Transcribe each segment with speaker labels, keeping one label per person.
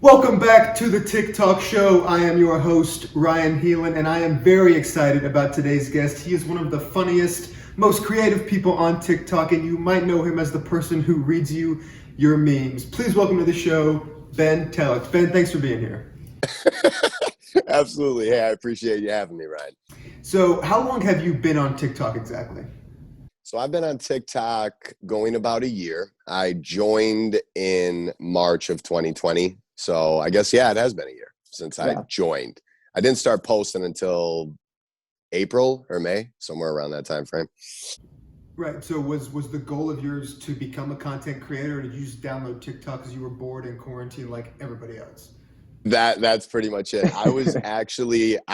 Speaker 1: Welcome back to the TikTok show. I am your host, Ryan Heelan, and I am very excited about today's guest. He is one of the funniest, most creative people on TikTok, and you might know him as the person who reads you your memes. Please welcome to the show, Ben Tellect. Ben, thanks for being here.
Speaker 2: Absolutely. Hey, I appreciate you having me, Ryan.
Speaker 1: So, how long have you been on TikTok exactly?
Speaker 2: So I've been on TikTok going about a year. I joined in March of 2020. So I guess, yeah, it has been a year since I
Speaker 3: Yeah.
Speaker 2: joined. I didn't start posting until April or May, somewhere around that time frame.
Speaker 1: Right. So, was the goal of yours to become a content creator, or did you just download TikTok because you were bored in quarantine like everybody else?
Speaker 2: That's pretty much it. I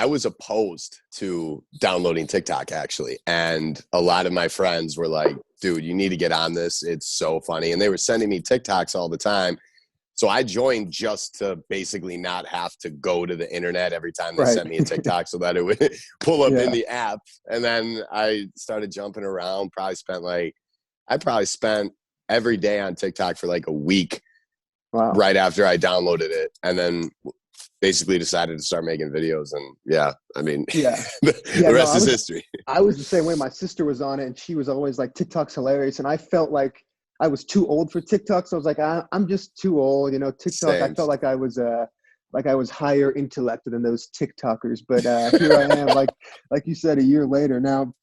Speaker 2: was opposed to downloading TikTok actually. And a lot of my friends were like, dude, you need to get on this. It's so funny. And they were sending me TikToks all the time. So I joined just to basically not have to go to the internet every time they
Speaker 3: Right.
Speaker 2: sent me a TikTok so that it would pull up in
Speaker 3: Yeah.
Speaker 2: the app. And then I started jumping around, I probably spent every day on TikTok for like a week
Speaker 3: Wow.
Speaker 2: right after I downloaded it, and then basically decided to start making videos. And yeah, I mean,
Speaker 3: Yeah.
Speaker 2: the
Speaker 3: Yeah. No,
Speaker 2: rest is history.
Speaker 3: I was the same way. My sister was on it and she was always like, TikTok's hilarious. And I felt like I was too old for TikTok. So I was like, I'm just too old. TikTok, I
Speaker 2: Same.
Speaker 3: felt like I was higher intellect than those TikTokers. But here I am, like you said, a year later. Now,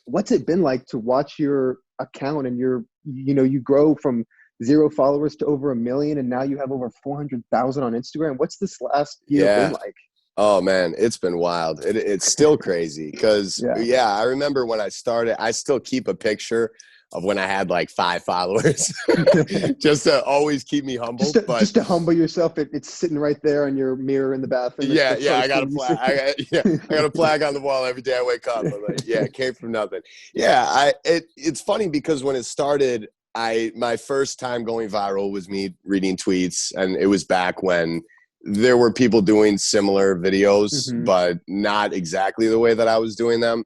Speaker 3: what's it been like to watch your account and you grow from 0 followers to over 1 million, and now you have over 400,000 on Instagram? What's this last year been
Speaker 2: Yeah.
Speaker 3: like?
Speaker 2: Oh man, it's been wild. It's still crazy because
Speaker 3: Yeah.
Speaker 2: yeah, I remember when I started. I still keep a picture of when I had like 5 followers, just to always keep me humble. But
Speaker 3: Just to humble yourself, it's sitting right there on your mirror in the bathroom. It's
Speaker 2: yeah,
Speaker 3: the
Speaker 2: yeah, I
Speaker 3: first
Speaker 2: got a
Speaker 3: thing you see.
Speaker 2: flag. I got a flag on the wall every day I wake up. I'm like, yeah, it came from nothing. Yeah, it's funny because when it started, my first time going viral was me reading tweets, and it was back when there were people doing similar videos,
Speaker 3: Hmm.
Speaker 2: but not exactly the way that I was doing them.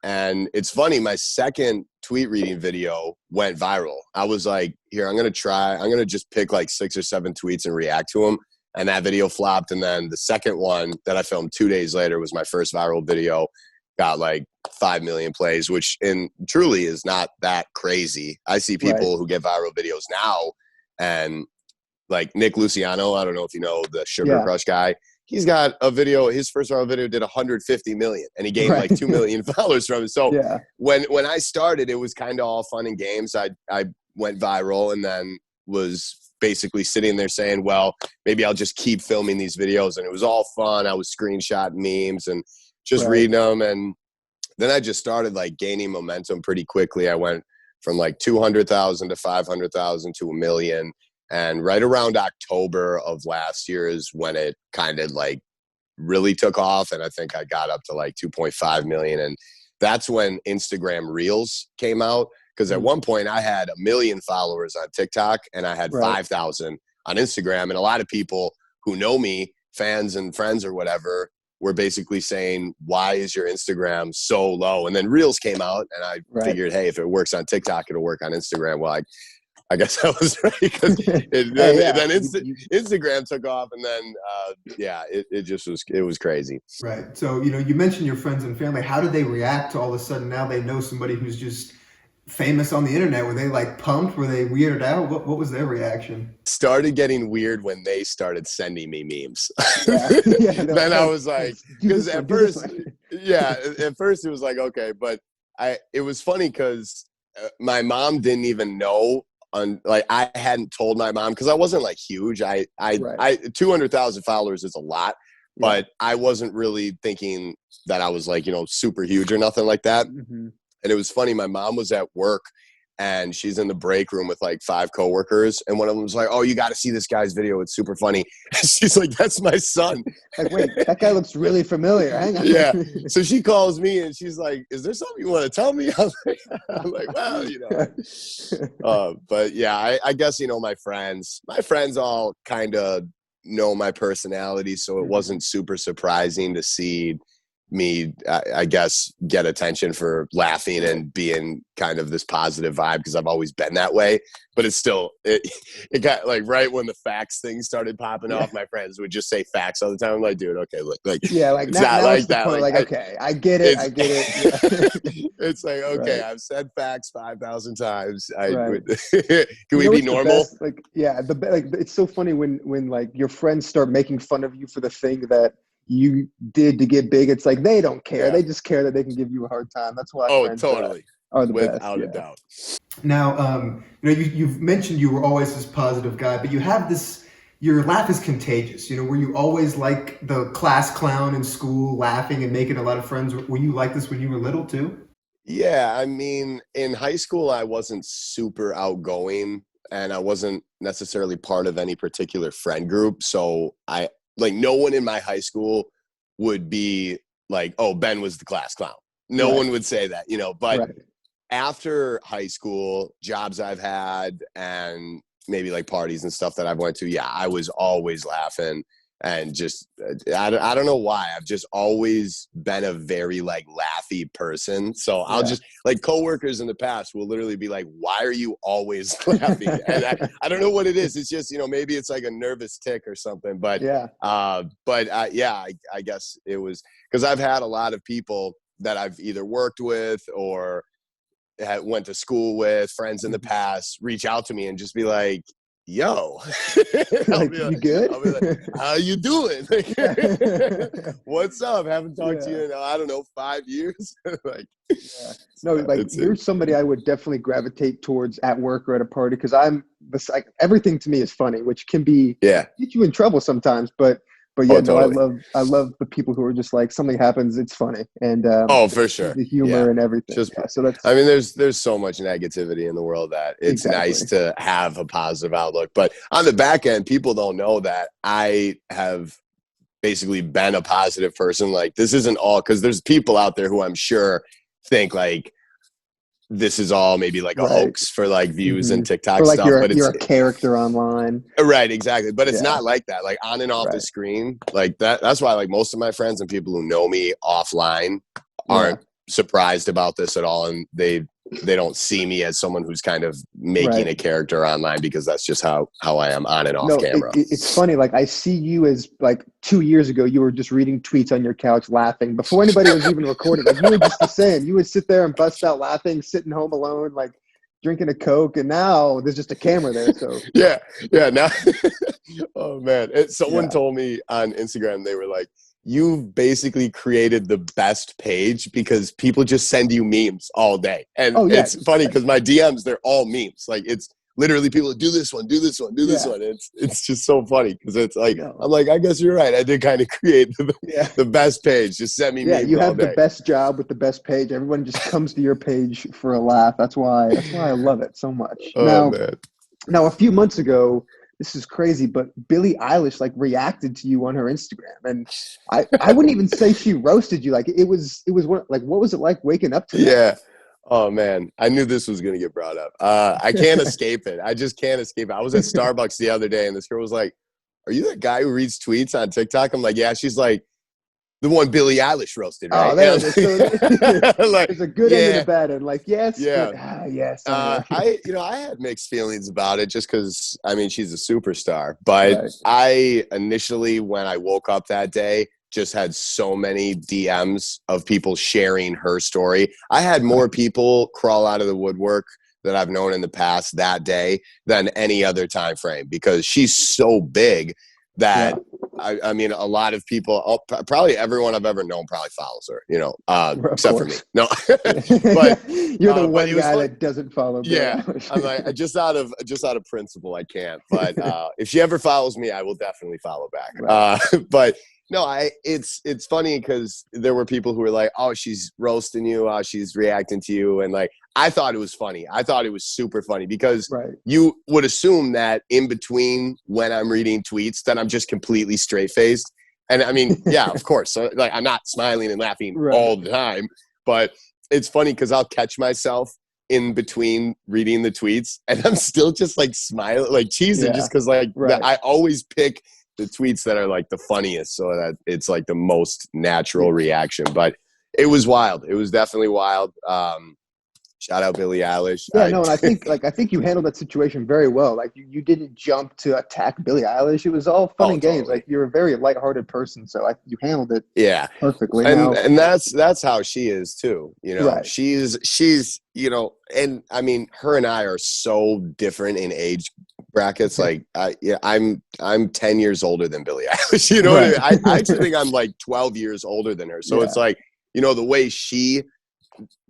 Speaker 2: And it's funny, my second tweet reading video went viral. I was like, here, I'm gonna just pick like 6 or 7 tweets and react to them, and that video flopped. And then the second one that I filmed 2 days later was my first viral video, got like 5 million plays, which in truly is not that crazy. I see
Speaker 3: Right.
Speaker 2: people who get viral videos now, and like Nick Luciano, I don't know if you know the Sugar
Speaker 3: Yeah.
Speaker 2: Crush guy. He's got a video, his first viral video did 150 million, and he gained
Speaker 3: Right.
Speaker 2: like 2 million followers from it. So
Speaker 3: Yeah.
Speaker 2: when I started, it was kind of all fun and games. I went viral and then was basically sitting there saying, well, maybe I'll just keep filming these videos. And it was all fun. I was screenshot memes and just
Speaker 3: Right.
Speaker 2: reading them. And then I just started like gaining momentum pretty quickly. I went from like 200,000 to 500,000 to 1 million. And right around October of last year is when it kind of like really took off. And I think I got up to like 2.5 million. And that's when Instagram Reels came out. Because at
Speaker 3: Mm.
Speaker 2: one point I had 1 million followers on TikTok and I had
Speaker 3: Right.
Speaker 2: 5,000 on Instagram. And a lot of people who know me, fans and friends or whatever, were basically saying, why is your Instagram so low? And then Reels came out and I
Speaker 3: Right.
Speaker 2: figured, hey, if it works on TikTok, it'll work on Instagram. Well, I guess I was right because
Speaker 3: Hey, yeah.
Speaker 2: Instagram took off, and then yeah, it just it was crazy.
Speaker 1: Right. So, you mentioned your friends and family. How did they react to all of a sudden now they know somebody who's just famous on the internet? Were they like pumped? Were they weirded out? What was their reaction?
Speaker 2: Started getting weird when they started sending me memes.
Speaker 3: Yeah. Yeah. They're like,
Speaker 2: Then I
Speaker 3: hey,
Speaker 2: was like,
Speaker 3: do
Speaker 2: because
Speaker 3: this one,
Speaker 2: at
Speaker 3: do this
Speaker 2: first,
Speaker 3: one.
Speaker 2: yeah, at first it was like okay, but it was funny because my mom didn't even know. Like I hadn't told my mom because I wasn't like huge.
Speaker 3: Right.
Speaker 2: I 200,000 followers is a lot,
Speaker 3: Yeah.
Speaker 2: but I wasn't really thinking that I was like super huge or nothing like that.
Speaker 3: Hmm.
Speaker 2: And it was funny. My mom was at work and she's in the break room with like 5 coworkers. And one of them was like, oh, you got to see this guy's video. It's super funny. She's like, that's my son.
Speaker 3: Like, wait, that guy looks really familiar. Hang on.
Speaker 2: Yeah. So she calls me and she's like, is there something you want to tell me? I'm like well, but yeah, I guess, my friends all kind of know my personality. So it
Speaker 3: Mhm.
Speaker 2: wasn't super surprising to see me, I guess, get attention for laughing and being kind of this positive vibe, because I've always been that way. But it's still, it got like right when the facts thing started popping off, my friends would just say facts all the time. I'm like, dude, okay, look, like,
Speaker 3: Yeah, like
Speaker 2: it's
Speaker 3: now,
Speaker 2: not
Speaker 3: now
Speaker 2: like
Speaker 3: it's the
Speaker 2: that.
Speaker 3: point,
Speaker 2: Like,
Speaker 3: okay, I get it, I get it. Yeah.
Speaker 2: it's like, okay,
Speaker 3: Right.
Speaker 2: I've said facts 5,000 times.
Speaker 3: Right.
Speaker 2: Can
Speaker 3: You
Speaker 2: we
Speaker 3: know
Speaker 2: be
Speaker 3: what's the
Speaker 2: normal?
Speaker 3: best? Like, yeah, like it's so funny when like your friends start making fun of you for the thing that you did to get big. It's like they don't care.
Speaker 2: Yeah.
Speaker 3: They just care that they can give you a hard time. That's why
Speaker 2: Oh,
Speaker 3: friends
Speaker 2: totally.
Speaker 3: are the best.
Speaker 2: Without a
Speaker 3: Yeah.
Speaker 2: doubt.
Speaker 1: Now, you've mentioned you were always this positive guy, but you have this. Your laugh is contagious. Were you always like the class clown in school, laughing and making a lot of friends? Were you like this when you were little too?
Speaker 2: Yeah, I mean, in high school, I wasn't super outgoing, and I wasn't necessarily part of any particular friend group. So no one in my high school would be like, oh, Ben was the class clown. No
Speaker 3: Right.
Speaker 2: one would say that, but
Speaker 3: Right.
Speaker 2: after high school, jobs I've had and maybe like parties and stuff that I've went to, yeah, I was always laughing. And just I don't know why, I've just always been a very like laughy person. So I'll
Speaker 3: Yeah.
Speaker 2: just, like, coworkers in the past will literally be like, why are you always laughing? And I don't know what it is. It's just, maybe it's like a nervous tick or something, but
Speaker 3: Yeah.
Speaker 2: yeah, I guess it was because I've had a lot of people that I've either worked with or went to school with, friends in the past, reach out to me and just be like, yo,
Speaker 3: Like, you good?
Speaker 2: I'll be like, how you doing? Like,
Speaker 3: Yeah.
Speaker 2: what's up? Haven't talked to
Speaker 3: Yeah.
Speaker 2: you in, I don't know, 5 years. Like,
Speaker 3: Yeah. No, like
Speaker 2: it's
Speaker 3: you're somebody I would definitely gravitate towards at work or at a party, because like everything to me is funny, which can
Speaker 2: yeah.
Speaker 3: get you in trouble sometimes. But
Speaker 2: Oh,
Speaker 3: yeah, no,
Speaker 2: totally.
Speaker 3: I love the people who are just like, something happens, it's funny, and
Speaker 2: Oh,
Speaker 3: they
Speaker 2: for
Speaker 3: see
Speaker 2: sure.
Speaker 3: the humor
Speaker 2: Yeah.
Speaker 3: and everything.
Speaker 2: Just,
Speaker 3: Yeah, so that's
Speaker 2: I mean, there's so much negativity in the world that it's
Speaker 3: exactly
Speaker 2: nice to have a positive outlook. But on the back end, people don't know that I have basically been a positive person. Like, this isn't all, because there's people out there who I'm sure think like this is all maybe like a
Speaker 3: right.
Speaker 2: hoax for like views
Speaker 3: Hmm.
Speaker 2: and TikTok
Speaker 3: Or like
Speaker 2: stuff, but
Speaker 3: you're
Speaker 2: it's
Speaker 3: a character online.
Speaker 2: right, exactly. But it's
Speaker 3: Yeah,
Speaker 2: not like that. Like, on and off the
Speaker 3: right.
Speaker 2: screen, like that's why like most of my friends and people who know me offline
Speaker 3: Yeah,
Speaker 2: aren't surprised about this at all, and they don't see me as someone who's kind of making
Speaker 3: right.
Speaker 2: a character online, because that's just how I am on and off
Speaker 3: No,
Speaker 2: camera.
Speaker 3: it's funny. Like, I see you as, like, 2 years ago, you were just reading tweets on your couch laughing before anybody was even recording. Like, you were just the same. You would sit there and bust out laughing, sitting home alone, like drinking a Coke. And now there's just a camera there. So
Speaker 2: Yeah, yeah. Now, oh man, someone
Speaker 3: yeah.
Speaker 2: told me on Instagram, they were like, "You've basically created the best page because people just send you memes all day." And
Speaker 3: Oh yeah.
Speaker 2: it's funny because my DMs, they're all memes. Like, it's literally people do this one, do this one, do this
Speaker 3: Yeah.
Speaker 2: one. It's just so funny because it's like,
Speaker 3: No.
Speaker 2: I'm like, I guess you're right. I did kind of create
Speaker 3: Yeah.
Speaker 2: the best page. Just send me
Speaker 3: Yeah.
Speaker 2: memes
Speaker 3: You
Speaker 2: all
Speaker 3: have the
Speaker 2: day.
Speaker 3: best job with the best page. Everyone just comes to your page for a laugh. That's why I love it so much.
Speaker 2: Oh man.
Speaker 3: Now, a few months ago, this is crazy, but Billie Eilish like reacted to you on her Instagram, and I wouldn't even say she roasted you. Like, what was it like waking up to that?
Speaker 2: Yeah. Oh man, I knew this was gonna get brought up. I can't escape it. I just can't escape it. I was at Starbucks the other day, and this girl was like, "Are you that guy who reads tweets on TikTok?" I'm like, "Yeah." She's like, "The one Billie Eilish roasted,
Speaker 3: Oh,
Speaker 2: right?"
Speaker 3: there
Speaker 2: And
Speaker 3: it is. So
Speaker 2: I'm like,
Speaker 3: there's a good end and a
Speaker 2: yeah,
Speaker 3: bad end. Like, yes,
Speaker 2: yeah.
Speaker 3: but yes, I
Speaker 2: I had mixed feelings about it, just because I mean she's a superstar. But
Speaker 3: right,
Speaker 2: I initially, when I woke up that day, just had so many DMs of people sharing her story. I had more
Speaker 3: right,
Speaker 2: people crawl out of the woodwork that I've known in the past that day than any other time frame, because she's so big
Speaker 3: yeah,
Speaker 2: that I mean, a lot of people, probably everyone I've ever known probably follows her,
Speaker 3: of
Speaker 2: except for me.
Speaker 3: course.
Speaker 2: No, but
Speaker 3: You're the
Speaker 2: but
Speaker 3: one
Speaker 2: it was
Speaker 3: guy
Speaker 2: fun.
Speaker 3: that doesn't follow Billie
Speaker 2: Yeah,
Speaker 3: Eilish.
Speaker 2: I'm like, just out of principle, I can't. But if she ever follows me, I will definitely follow back.
Speaker 3: Right.
Speaker 2: But no, it's funny because there were people who were like, "Oh, she's roasting you. She's reacting to you," and like, I thought it was funny. I thought it was super funny because
Speaker 3: Right.
Speaker 2: you would assume that in between when I'm reading tweets that I'm just completely straight faced, and I mean, yeah, of course. So, like, I'm not smiling and laughing
Speaker 3: Right.
Speaker 2: all the time, but it's funny because I'll catch myself in between reading the tweets and I'm still just like smiling, like cheesing,
Speaker 3: Yeah.
Speaker 2: just because like
Speaker 3: Right.
Speaker 2: I always pick the tweets that are like the funniest, so that it's like the most natural reaction. But it was wild. It was definitely wild. Shout out Billie Eilish.
Speaker 3: Yeah, no, and I think you handled that situation very well. Like you didn't jump to attack Billie Eilish. It was all fun and games.
Speaker 2: Totally.
Speaker 3: Like you're a very lighthearted person, so you handled it
Speaker 2: Yeah,
Speaker 3: perfectly.
Speaker 2: and
Speaker 3: Now,
Speaker 2: that's how she is too.
Speaker 3: right.
Speaker 2: She's and I mean, her and I are so different in age brackets. Like, I'm 10 years older than Billie Eilish. You know
Speaker 3: Right.
Speaker 2: what I mean? I actually think I'm like 12 years older than her. So
Speaker 3: Yeah.
Speaker 2: it's like, the way she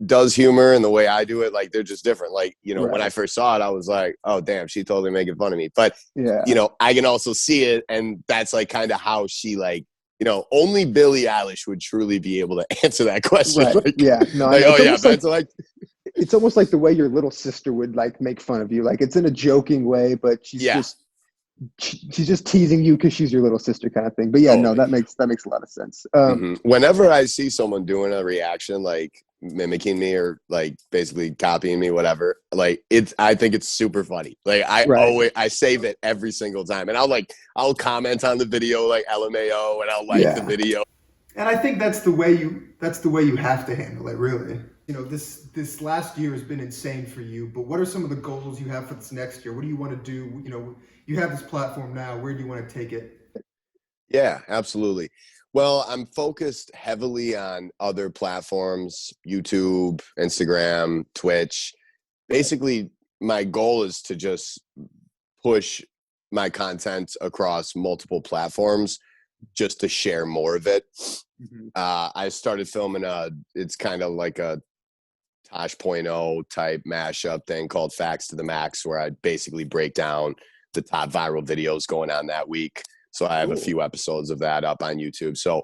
Speaker 2: does humor and the way I do it, like they're just different. Like, when
Speaker 3: Right.
Speaker 2: I first saw it, I was like, oh damn, she totally making fun of me. But
Speaker 3: Yeah.
Speaker 2: I can also see it, and that's like kind of how she like, only Billie Eilish would truly be able to answer that question.
Speaker 3: Right.
Speaker 2: Like,
Speaker 3: Yeah. No, I
Speaker 2: like,
Speaker 3: know.
Speaker 2: oh yeah, that's like
Speaker 3: It's almost like the way your little sister would like make fun of you. Like it's in a joking way, but she's just teasing you because she's your little sister kind of thing. But yeah,
Speaker 2: totally.
Speaker 3: no, that makes a lot of sense.
Speaker 2: Whenever I see someone doing a reaction, like mimicking me or like basically copying me, whatever, like I think it's super funny. Like I save it every single time, and I'll comment on the video like LMAO, and I'll like the video.
Speaker 1: And I think that's the way you have to handle it, really. This last year has been insane for you, but what are some of the goals you have for this next year? What do you want to do? You have this platform now. Where do you want to take it?
Speaker 2: Yeah, absolutely. Well, I'm focused heavily on other platforms, YouTube, Instagram, Twitch. Basically, my goal is to just push my content across multiple platforms just to share more of it. I started filming it's kind of like a Tosh.0 type mashup thing called Facts to the Max, where I basically break down the top viral videos going on that week. So I have a few episodes of that up on YouTube. So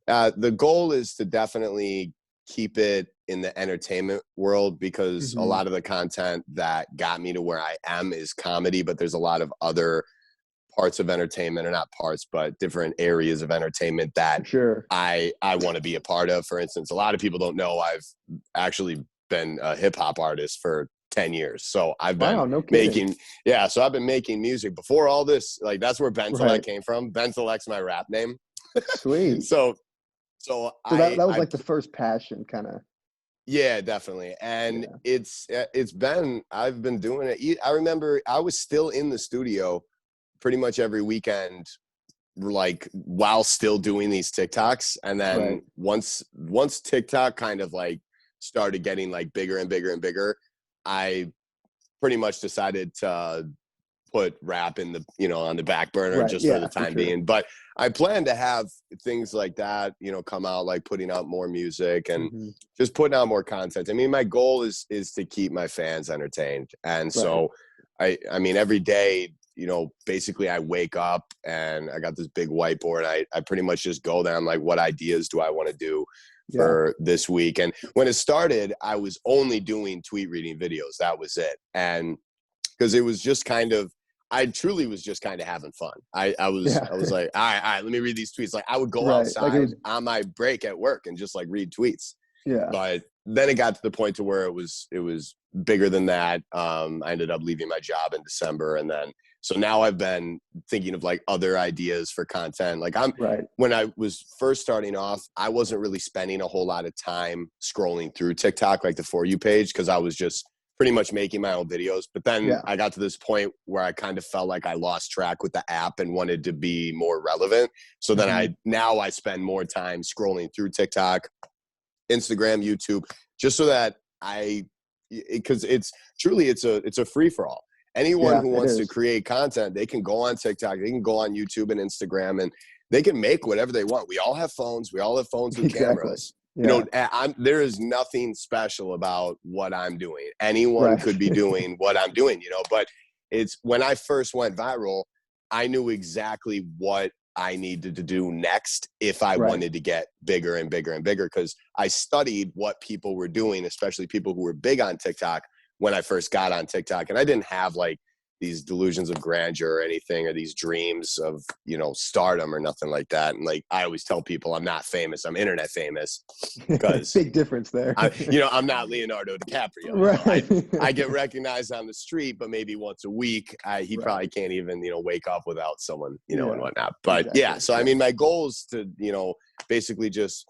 Speaker 2: the goal is to definitely keep it in the entertainment world, because a lot of the content that got me to where I am is comedy, but there's a lot of other parts of entertainment, or not parts, but different areas of entertainment that I want to be a part of. For instance, a lot of people don't know I've actually been a hip hop artist for 10 years. So I've been so I've been making music before all this. Like that's where Ben Tellect came from. Ben Tellect's my rap name.
Speaker 3: Sweet.
Speaker 2: So
Speaker 3: that was like the first passion kind of.
Speaker 2: Yeah, definitely. And I've been doing it. I remember I was still in the studio pretty much every weekend, like while still doing these TikToks. And then once TikTok kind of like started getting like bigger and bigger and bigger, I pretty much decided to put rap in the on the back burner for the time being. But I plan to have things like that come out, like putting out more music and just putting out more content. I mean, my goal is to keep my fans entertained. And so I mean every day, basically I wake up and I got this big whiteboard. I pretty much just go down like, what ideas do I want to do for this week? And when it started, I was only doing tweet reading videos. That was it. And because it was just I truly was just kind of having fun. I was like, all right, let me read these tweets. Like I would go outside on my break at work and just like read tweets.
Speaker 3: Yeah.
Speaker 2: But then it got to the point to where it was bigger than that. I ended up leaving my job in December, and then so now I've been thinking of like other ideas for content. Like when I was first starting off, I wasn't really spending a whole lot of time scrolling through TikTok, like the For You page, because I was just pretty much making my own videos. But then I got to this point where I kind of felt like I lost track with the app and wanted to be more relevant. So then I spend more time scrolling through TikTok, Instagram, YouTube, just so that because it's a free for all. Anyone who wants to create content, they can go on TikTok, they can go on YouTube and Instagram, and they can make whatever they want. We all have phones. We all have phones with cameras. There is nothing special about what I'm doing. Anyone could be doing what I'm doing, but it's when I first went viral, I knew exactly what I needed to do next if I wanted to get bigger and bigger and bigger, because I studied what people were doing, especially people who were big on TikTok when I first got on TikTok. And I didn't have like these delusions of grandeur or anything, or these dreams of, stardom or nothing like that. And like, I always tell people I'm not famous. I'm internet famous because
Speaker 3: big difference there.
Speaker 2: I'm not Leonardo DiCaprio.
Speaker 3: Right.
Speaker 2: I get recognized on the street, but maybe once a week. He probably can't even, wake up without someone, and whatnot. But
Speaker 3: exactly.
Speaker 2: so I mean, my goal is to, basically just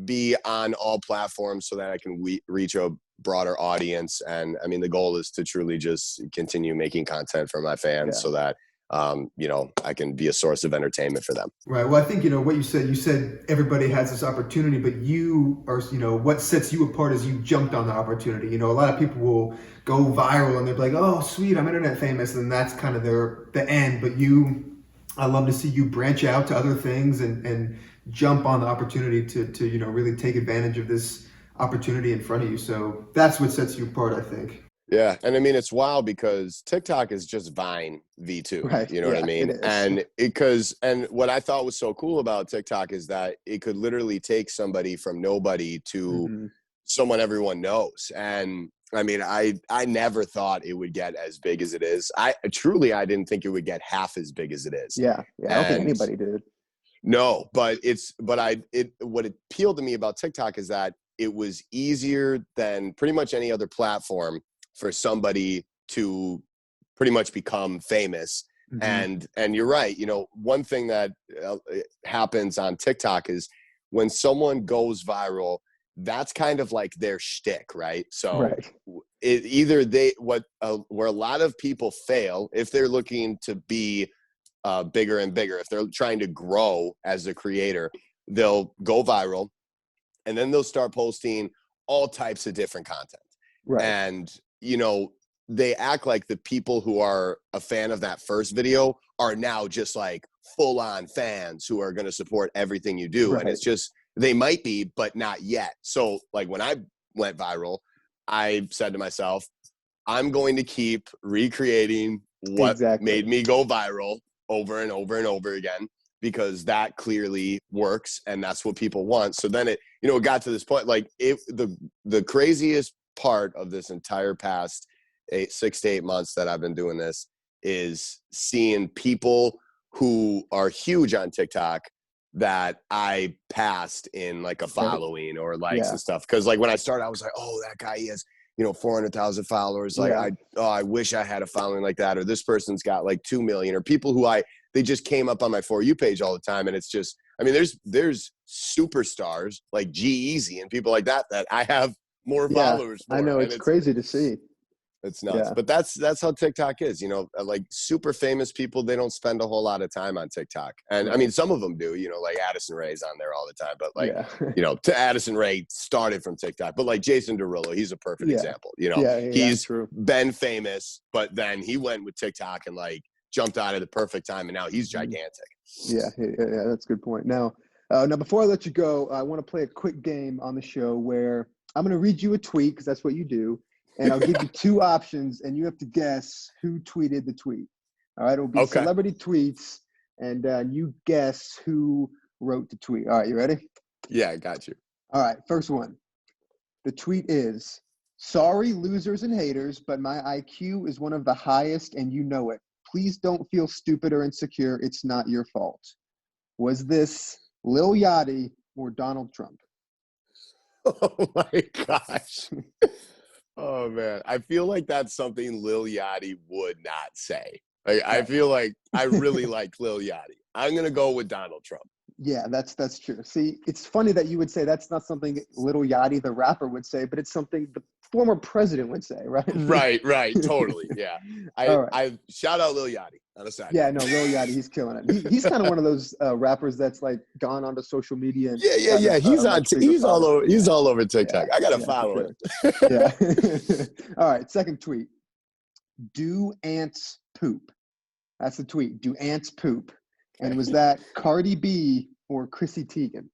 Speaker 2: be on all platforms so that I can reach a broader audience. And I mean, the goal is to truly just continue making content for my fans so that, I can be a source of entertainment for them.
Speaker 1: Right. Well, I think, what you said everybody has this opportunity, but you are, what sets you apart is you jumped on the opportunity. A lot of people will go viral and they're like, oh, sweet, I'm internet famous. And that's kind of the end. But I love to see you branch out to other things and jump on the opportunity to really take advantage of this opportunity in front of you. So that's what sets you apart, I think.
Speaker 2: Yeah. And I mean, it's wild because TikTok is just Vine V2,
Speaker 3: right.
Speaker 2: You know what I mean? And and what I thought was so cool about TikTok is that it could literally take somebody from nobody to someone everyone knows. And I mean, I never thought it would get as big as it is. I didn't think it would get half as big as it is.
Speaker 3: Yeah. I don't think anybody did.
Speaker 2: No, but what appealed to me about TikTok is that it was easier than pretty much any other platform for somebody to pretty much become famous. And you're right. One thing that happens on TikTok is when someone goes viral, that's kind of like their shtick, right? So where a lot of people fail if they're looking to be bigger and bigger, if they're trying to grow as a creator, they'll go viral and then they'll start posting all types of different content. Right. And they act like the people who are a fan of that first video are now just like full on fans who are going to support everything you do. Right. And it's just, they might be, but not yet. So like when I went viral, I said to myself, I'm going to keep recreating what made me go viral over and over and over again, because that clearly works and that's what people want. So then it got to this point, like the craziest part of this entire past 6 to 8 months that I've been doing this is seeing people who are huge on TikTok that I passed in like a following or likes and stuff. Cause like when I started, I was like, oh, that guy, he has, 400,000 followers. Like I wish I had a following like that. Or this person's got like 2 million, or people who they just came up on my For You page all the time. And it's just, I mean, there's superstars like G-Eazy and people like that I have more followers for.
Speaker 3: I know, it's crazy to see.
Speaker 2: It's nuts. Yeah. But that's how TikTok is, like super famous people, they don't spend a whole lot of time on TikTok. And I mean, some of them do, like Addison Rae's on there all the time, but like, to Addison Rae started from TikTok, but like Jason Derulo, he's a perfect example, he's been famous, but then he went with TikTok and like jumped out at the perfect time. And now he's gigantic.
Speaker 3: Yeah. That's a good point. Now before I let you go, I want to play a quick game on the show where I'm going to read you a tweet, because that's what you do. And I'll give you 2 options, and you have to guess who tweeted the tweet. All right, it'll be celebrity tweets, and you guess who wrote the tweet. All right, you ready?
Speaker 2: Yeah, I got you.
Speaker 3: All right, first one. The tweet is, sorry, losers and haters, but my IQ is one of the highest, and you know it. Please don't feel stupid or insecure. It's not your fault. Was this Lil Yachty or Donald Trump?
Speaker 2: Oh, my gosh. Oh, man. I feel like that's something Lil Yachty would not say. Like, I feel like I really like Lil Yachty. I'm going to go with Donald Trump.
Speaker 3: Yeah, that's true. See, it's funny that you would say that's not something Lil Yachty, the rapper, would say, but it's something the former president would say, right?
Speaker 2: Right. Totally. Yeah. I shout out Lil Yachty on the side.
Speaker 3: Yeah, no, Lil Yachty, he's killing it. He's kind of one of those rappers that's like gone onto social media. And
Speaker 2: yeah. He's all over TikTok. I got to follow him.
Speaker 3: Yeah. All right. Second tweet. Do ants poop? That's the tweet. Do ants poop? And was that Cardi B or Chrissy Teigen?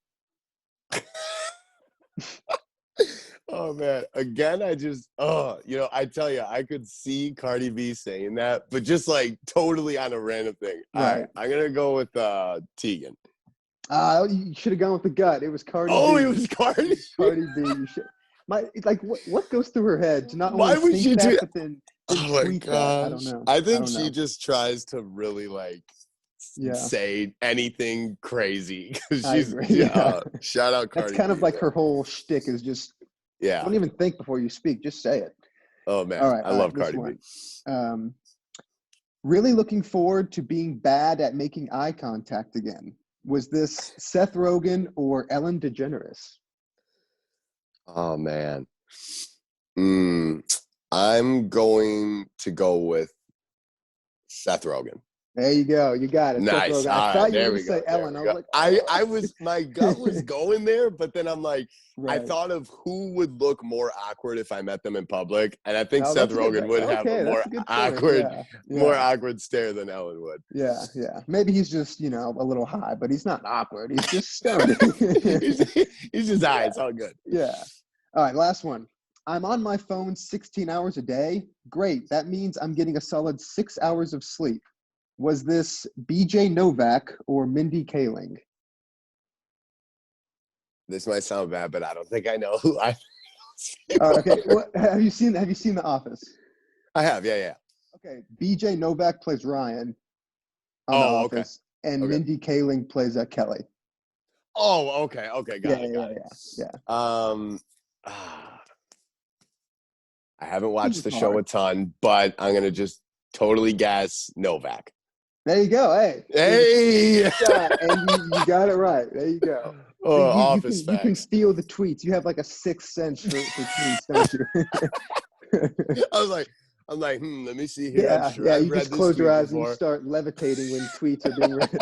Speaker 2: Oh, man. Again, I tell you, I could see Cardi B saying that, but just like totally on a random thing. Right. All right, I'm going to go with Teigen.
Speaker 3: You should have gone with the gut. It was Cardi B.
Speaker 2: Oh, it was Cardi.
Speaker 3: Cardi B. What goes through her head to not
Speaker 2: only think that,
Speaker 3: but then
Speaker 2: Oh my
Speaker 3: tweet that. I don't
Speaker 2: gosh.
Speaker 3: know.
Speaker 2: I
Speaker 3: I
Speaker 2: think
Speaker 3: don't
Speaker 2: she
Speaker 3: know.
Speaker 2: just tries to really like
Speaker 3: Yeah,
Speaker 2: say anything crazy because
Speaker 3: I
Speaker 2: she's
Speaker 3: agree.
Speaker 2: yeah.
Speaker 3: Yeah,
Speaker 2: Shout out
Speaker 3: that's
Speaker 2: Cardi
Speaker 3: kind of
Speaker 2: B,
Speaker 3: like
Speaker 2: man.
Speaker 3: her whole shtick is just
Speaker 2: Yeah.
Speaker 3: don't even think before you speak. Just say it.
Speaker 2: Oh man, I
Speaker 3: All right.
Speaker 2: love
Speaker 3: This
Speaker 2: Cardi B.
Speaker 3: one. Really looking forward to being bad at making eye contact again. Was this Seth Rogen or Ellen DeGeneres?
Speaker 2: Oh man. Mm, I'm going to go with Seth Rogen.
Speaker 3: There you go. You got it, Seth
Speaker 2: Nice.
Speaker 3: Rogen. I
Speaker 2: All right,
Speaker 3: thought you were
Speaker 2: there
Speaker 3: going
Speaker 2: we
Speaker 3: to
Speaker 2: go.
Speaker 3: say
Speaker 2: There
Speaker 3: Ellen.
Speaker 2: we
Speaker 3: I was
Speaker 2: go.
Speaker 3: like,
Speaker 2: I
Speaker 3: oh.
Speaker 2: was my gut was going there, but then I'm like, I
Speaker 3: Right.
Speaker 2: thought of who would look more awkward if I met them in public, and I think
Speaker 3: No,
Speaker 2: Seth
Speaker 3: that's a good.
Speaker 2: Rogen would have a
Speaker 3: Okay,
Speaker 2: more
Speaker 3: that's a good point.
Speaker 2: awkward,
Speaker 3: Yeah,
Speaker 2: more
Speaker 3: yeah,
Speaker 2: awkward stare than Ellen would.
Speaker 3: yeah, yeah. Maybe he's just a little high, but he's not awkward. He's just stoned.
Speaker 2: he's, he's just high.
Speaker 3: Yeah,
Speaker 2: It's all good.
Speaker 3: yeah. All right, last one. I'm on my phone 16 hours a day. Great. That means I'm getting a solid 6 hours of sleep. Was this BJ Novak or Mindy Kaling?
Speaker 2: This might sound bad, but I don't think I know who I.
Speaker 3: Okay. Have you seen The Office?
Speaker 2: I have. Yeah, yeah.
Speaker 3: Okay. BJ Novak plays Ryan on The
Speaker 2: Oh, okay.
Speaker 3: Office, and
Speaker 2: Okay.
Speaker 3: Mindy Kaling plays Kelly.
Speaker 2: Oh, okay. Okay. Got it. Got it.
Speaker 3: Yeah.
Speaker 2: I haven't watched the
Speaker 3: It's
Speaker 2: show
Speaker 3: hard.
Speaker 2: a ton, but I'm gonna just totally guess Novak.
Speaker 3: There you go. Hey.
Speaker 2: Hey!
Speaker 3: And you got it right. There you go.
Speaker 2: Oh,
Speaker 3: See,
Speaker 2: office
Speaker 3: you can
Speaker 2: facts.
Speaker 3: feel the tweets. You have like a sixth sense for tweets, don't you?
Speaker 2: I'm like, let me see here.
Speaker 3: Yeah,
Speaker 2: I'm sure
Speaker 3: yeah.
Speaker 2: I've
Speaker 3: You
Speaker 2: read
Speaker 3: just
Speaker 2: this
Speaker 3: close your
Speaker 2: tweet
Speaker 3: eyes and you
Speaker 2: before.
Speaker 3: start levitating when tweets are being read.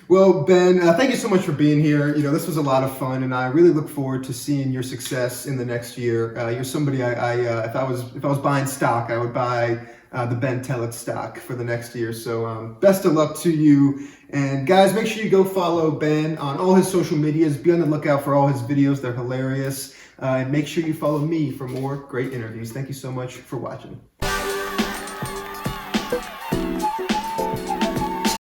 Speaker 1: Well, Ben, thank you so much for being here. This was a lot of fun, and I really look forward to seeing your success in the next year. You're somebody if I was buying stock, I would buy the Ben Tellect stock for the next year. So best of luck to you. And guys, make sure you go follow Ben on all his social medias. Be on the lookout for all his videos; they're hilarious. And make sure you follow me for more great interviews. Thank you so much for watching.